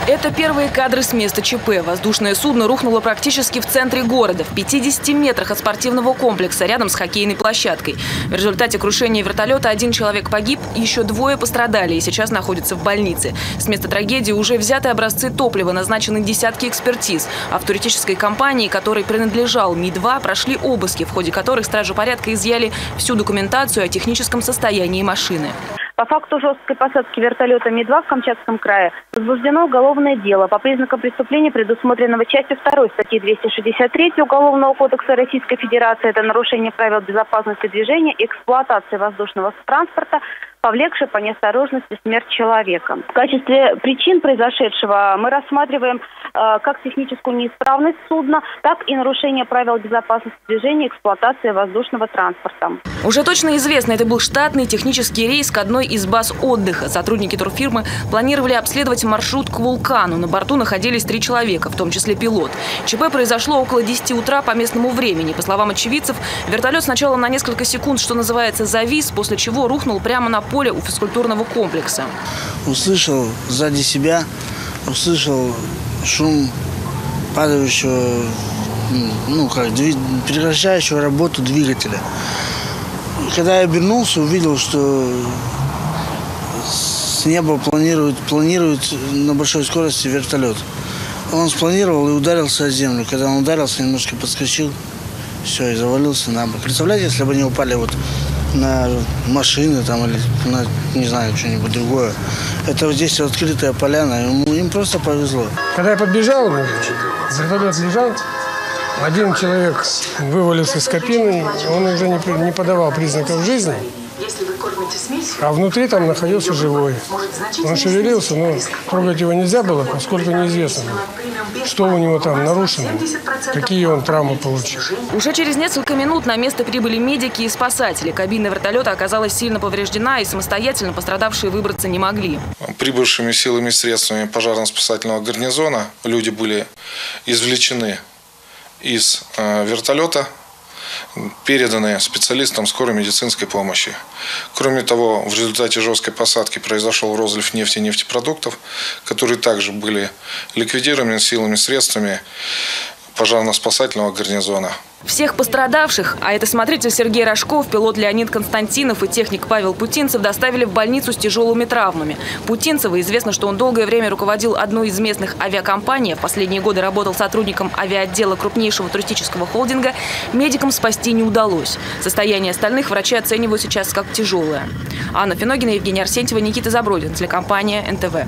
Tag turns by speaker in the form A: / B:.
A: Это первые кадры с места ЧП. Воздушное судно рухнуло практически в центре города, в 50 метрах от спортивного комплекса, рядом с хоккейной площадкой. В результате крушения вертолета 1 человек погиб, еще 2 пострадали и сейчас находятся в больнице. С места трагедии уже взяты образцы топлива, назначены десятки экспертиз. А в туристической компании, которой принадлежал Ми-2, прошли обыски, в ходе которых стражи порядка изъяли всю документацию о техническом состоянии машины.
B: По факту жесткой посадки вертолета Ми-2 в Камчатском крае возбуждено уголовное дело по признакам преступления, предусмотренного частью 2 статьи 263 Уголовного кодекса Российской Федерации. Это нарушение правил безопасности движения и эксплуатации воздушного транспорта, повлекшее по неосторожности смерть человека. В качестве причин произошедшего мы рассматриваем как техническую неисправность судна, так и нарушение правил безопасности движения и эксплуатации воздушного транспорта.
A: Уже точно известно, это был штатный технический рейс к одной из баз отдыха. Сотрудники турфирмы планировали обследовать маршрут к вулкану. На борту находились 3 человека, в том числе пилот. ЧП произошло около 10 утра по местному времени. По словам очевидцев, вертолет сначала на несколько секунд, что называется, завис, после чего рухнул прямо на поле у физкультурного комплекса.
C: Услышал сзади себя, услышал шум падающего, прекращающего работу двигателя. Когда я обернулся, увидел, что с неба планирует на большой скорости вертолет. Он спланировал и ударился о землю. Когда он ударился, немножко подскочил, все, и завалился на бок. Представляете, если бы они упали на машины там, или на, не знаю, что-нибудь другое. Это вот здесь открытая поляна, им просто повезло.
D: Когда я подбежал, вертолет лежал, 1 человек вывалился из кабины, он уже не подавал признаков жизни, а внутри там находился живой. Он шевелился, но трогать его нельзя было, поскольку неизвестно, что у него там нарушено, какие он травмы получил.
A: Уже через несколько минут на место прибыли медики и спасатели. Кабина вертолета оказалась сильно повреждена, и самостоятельно пострадавшие выбраться не могли.
E: Прибывшими силами и средствами пожарно-спасательного гарнизона люди были извлечены из вертолета, переданы специалистам скорой медицинской помощи. Кроме того, в результате жесткой посадки произошел розлив нефти и нефтепродуктов, которые также были ликвидированы силами и средствами пожарно-спасательного гарнизона.
A: Всех пострадавших, а это смотритель Сергей Рожков, пилот Леонид Константинов и техник Павел Путинцев, доставили в больницу с тяжелыми травмами. Путинцеву известно, что он долгое время руководил одной из местных авиакомпаний, а в последние годы работал сотрудником авиаотдела крупнейшего туристического холдинга. Медикам спасти не удалось. Состояние остальных врачи оценивают сейчас как тяжелое. Анна Финогина, Евгений Арсентьева, Никита Забродин, телекомпания НТВ.